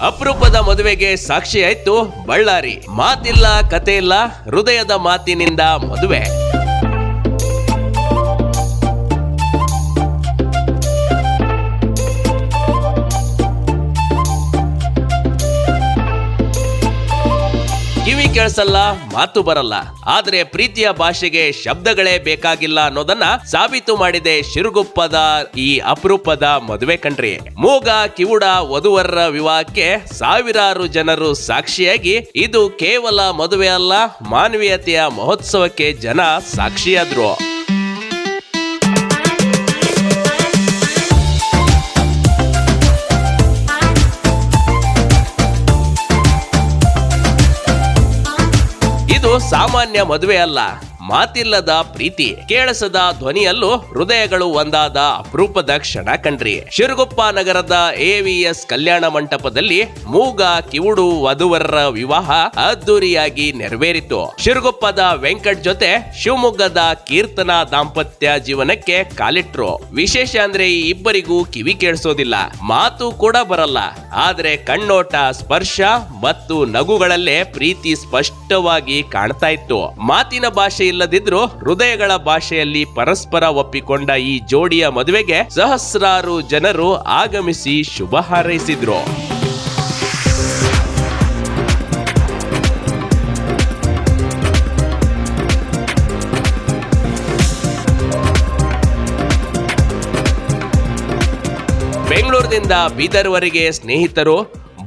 ಅಪರೂಪದ ಮದುವೆಗೆ ಸಾಕ್ಷಿಯಾಯ್ತು ಬಳ್ಳಾರಿ. ಮಾತಿಲ್ಲ ಕತೆ ಇಲ್ಲ, ಹೃದಯದ ಮಾತಿನಿಂದ ಮದುವೆ. ಕಿವಿ ಕೇಳಿಸಲ್ಲ, ಮಾತು ಬರಲ್ಲ, ಆದ್ರೆ ಪ್ರೀತಿಯ ಭಾಷೆಗೆ ಶಬ್ದಗಳೇ ಬೇಕಾಗಿಲ್ಲ ಅನ್ನೋದನ್ನ ಸಾಬೀತು ಮಾಡಿದೆ ಶಿರಗುಪ್ಪದ ಈ ಅಪರೂಪದ ಮದುವೆ ಕಣ್ರಿ. ಮೂಗ ಕಿವುಡ ವಧುವರರ ವಿವಾಹಕ್ಕೆ ಸಾವಿರಾರು ಜನರು ಸಾಕ್ಷಿಯಾಗಿ ಇದು ಕೇವಲ ಮದುವೆ ಅಲ್ಲ, ಮಾನವೀಯತೆಯ ಮಹೋತ್ಸವಕ್ಕೆ ಜನ ಸಾಕ್ಷಿಯಾದ್ರು. ಸಾಮಾನ್ಯ ಮದುವೆ ಅಲ್ಲ, ಮಾತಿಲ್ಲದ ಪ್ರೀತಿ, ಕೇಳಿಸದ ಧ್ವನಿಯಲ್ಲೂ ಹೃದಯಗಳು ಒಂದಾದ ಅಪರೂಪದ ಕ್ಷಣ ಕಣ್ರಿ. ಶಿರಗುಪ್ಪ ನಗರದ AVS ಕಲ್ಯಾಣ ಮಂಟಪದಲ್ಲಿ ಮೂಗ ಕಿವುಡು ವಧುವರರ ವಿವಾಹ ಅದ್ದೂರಿಯಾಗಿ ನೆರವೇರಿತು. ಶಿರಗುಪ್ಪದ ವೆಂಕಟ್ ಜೊತೆ ಶಿವಮೊಗ್ಗದ ಕೀರ್ತನಾ ದಾಂಪತ್ಯ ಜೀವನಕ್ಕೆ ಕಾಲಿಟ್ರು. ವಿಶೇಷ ಅಂದ್ರೆ ಈ ಇಬ್ಬರಿಗೂ ಕಿವಿ ಕೇಳಿಸೋದಿಲ್ಲ, ಮಾತು ಕೂಡ ಬರಲ್ಲ, ಆದ್ರೆ ಕಣ್ಣೋಟ, ಸ್ಪರ್ಶ ಮತ್ತು ನಗುಗಳಲ್ಲೇ ಪ್ರೀತಿ ಸ್ಪಷ್ಟವಾಗಿ ಕಾಣ್ತಾ ಇತ್ತು. ಮಾತಿನ ಭಾಷೆ ಇಲ್ಲದಿದ್ರು ಹೃದಯಗಳ ಭಾಷೆಯಲ್ಲಿ ಪರಸ್ಪರ ಒಪ್ಪಿಕೊಂಡ ಈ ಜೋಡಿಯ ಮದುವೆಗೆ ಸಹಸ್ರಾರು ಜನರು ಆಗಮಿಸಿ ಶುಭ ಹಾರೈಸಿದ್ರು. ಬೆಂಗಳೂರಿನಿಂದ ಬೀದರ್ವರೆಗೆ ಸ್ನೇಹಿತರು,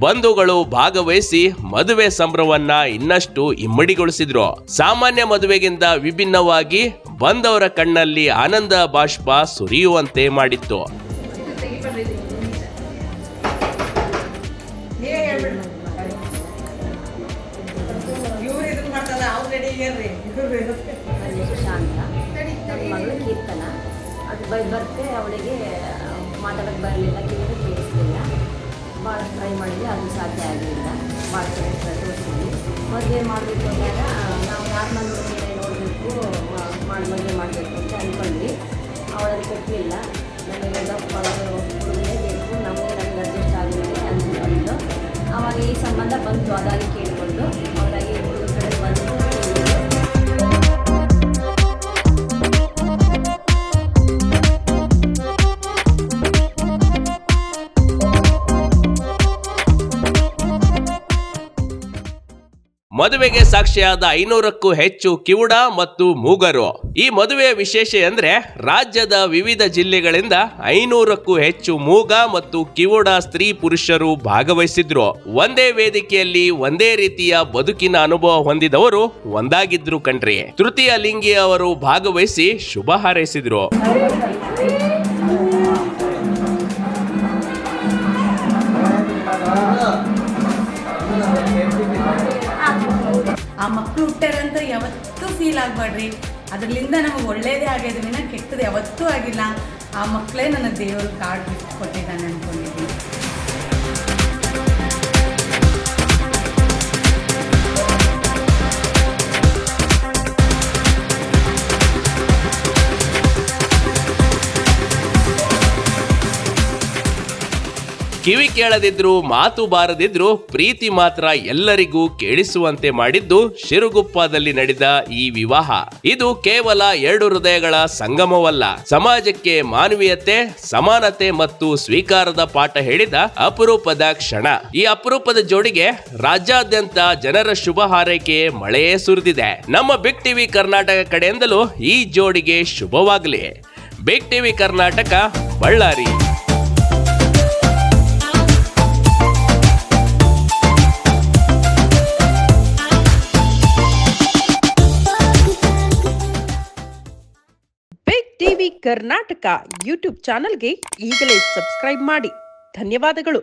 ಬಂಧುಗಳು ಭಾಗವಹಿಸಿ ಮದುವೆ ಸಂಭ್ರಮವನ್ನ ಇನ್ನಷ್ಟು ಇಮ್ಮಡಿಗೊಳಿಸಿದ್ರು. ಸಾಮಾನ್ಯ ಮದುವೆಗಿಂತ ವಿಭಿನ್ನವಾಗಿ ಬಂದವರ ಕಣ್ಣಲ್ಲಿ ಆನಂದ ಬಾಷ್ಪ ಸುರಿಯುವಂತೆ ಮಾಡಿತ್ತು. ಭಾಳ ಟ್ರೈ ಮಾಡಿದ್ವಿ, ಅದು ಸಾಧ್ಯ ಆಗಲಿಲ್ಲ. ಭಾಳ ತೋರಿಸಿದ್ವಿ. ಮದುವೆ ಮಾಡಬೇಕು ಅಂದಾಗ ನಾವು ನಾರ್ಮಲ್ ಮದುವೆ ನೋಡಬೇಕು, ಮದುವೆ ಮಾಡಬೇಕು ಅಂತ ಅಂದ್ಕೊಂಡ್ವಿ. ಅವಳಲ್ಲಿ ಕೊಟ್ಟಲಿಲ್ಲ. ನಮಗೆ ಹುಡುಗನೇ ಬೇಕು, ನಮಗೆ ಅಡ್ಜಸ್ಟ್ ಆಗಿದೆ ಅಂದ್ಕೊಂಡು ಆವಾಗ ಈ ಸಂಬಂಧ ಬಂತು. ಅದಾಗಿ ಕೇಳಿಕೊಂಡು ಅವರಾಗಿ ಹುಡುಗ ಕಡೆ ಬಂದು ಮದುವೆಗೆ ಸಾಕ್ಷಿಯಾದ 500ಕ್ಕೂ ಹೆಚ್ಚು ಕಿವುಡ ಮತ್ತು ಮೂಗರು. ಈ ಮದುವೆಯ ವಿಶೇಷ ಅಂದ್ರೆ ರಾಜ್ಯದ ವಿವಿಧ ಜಿಲ್ಲೆಗಳಿಂದ 500ಕ್ಕೂ ಹೆಚ್ಚು ಮೂಗ ಮತ್ತು ಕಿವುಡ ಸ್ತ್ರೀ ಪುರುಷರು ಭಾಗವಹಿಸಿದ್ರು. ಒಂದೇ ವೇದಿಕೆಯಲ್ಲಿ ಒಂದೇ ರೀತಿಯ ಬದುಕಿನ ಅನುಭವ ಹೊಂದಿದವರು ಒಂದಾಗಿದ್ರು ಕಣ್ರಿ. ತೃತೀಯ ಲಿಂಗಿ ಅವರು ಭಾಗವಹಿಸಿ ಶುಭ ಹಾರೈಸಿದ್ರು. ಆ ಮಕ್ಕಳು ಹುಟ್ಟಾರಂತ ಯಾವತ್ತೂ ಫೀಲ್ ಆಗಬೇಡ್ರಿ. ಅದರಿಂದ ನಮಗೆ ಒಳ್ಳೇದೇ ಆಗಿದೆ ವಿನ ಕೆಟ್ಟದ್ದು ಯಾವತ್ತೂ ಆಗಿಲ್ಲ. ಆ ಮಕ್ಕಳೇ ನನ್ನ ದೇವರು ಕಾರ್ಡ್ ಗಿಫ್ಟ್ ಕೊಟ್ಟಿದ್ದಾನೆ ಅಂದ್ಕೊಂಡಿದ್ದೀನಿ. ಕಿವಿ ಕೇಳದಿದ್ರು, ಮಾತು ಬಾರದಿದ್ರು, ಪ್ರೀತಿ ಮಾತ್ರ ಎಲ್ಲರಿಗೂ ಕೇಳಿಸುವಂತೆ ಮಾಡಿದ್ದು ಶಿರಗುಪ್ಪದಲ್ಲಿ ನಡೆದ ಈ ವಿವಾಹ. ಇದು ಕೇವಲ ಎರಡು ಹೃದಯಗಳ ಸಂಗಮವಲ್ಲ, ಸಮಾಜಕ್ಕೆ ಮಾನವೀಯತೆ, ಸಮಾನತೆ ಮತ್ತು ಸ್ವೀಕಾರದ ಪಾಠ ಹೇಳಿದ ಅಪರೂಪದ ಕ್ಷಣ. ಈ ಅಪರೂಪದ ಜೋಡಿಗೆ ರಾಜ್ಯಾದ್ಯಂತ ಜನರ ಶುಭ ಹಾರೈಕೆ ಮಳೆಯೇ ಸುರಿದಿದೆ. ನಮ್ಮ ಬಿಗ್ ಟಿವಿ ಕರ್ನಾಟಕ ಕಡೆಯಿಂದಲೂ ಈ ಜೋಡಿಗೆ ಶುಭವಾಗಲಿ. Big TV Karnataka, Ballari. TV Karnataka YouTube ಚಾನೆಲ್ಗೆ ಈಗಲೇ ಸಬ್ಸ್ಕ್ರೈಬ್ ಮಾಡಿ. ಧನ್ಯವಾದಗಳು.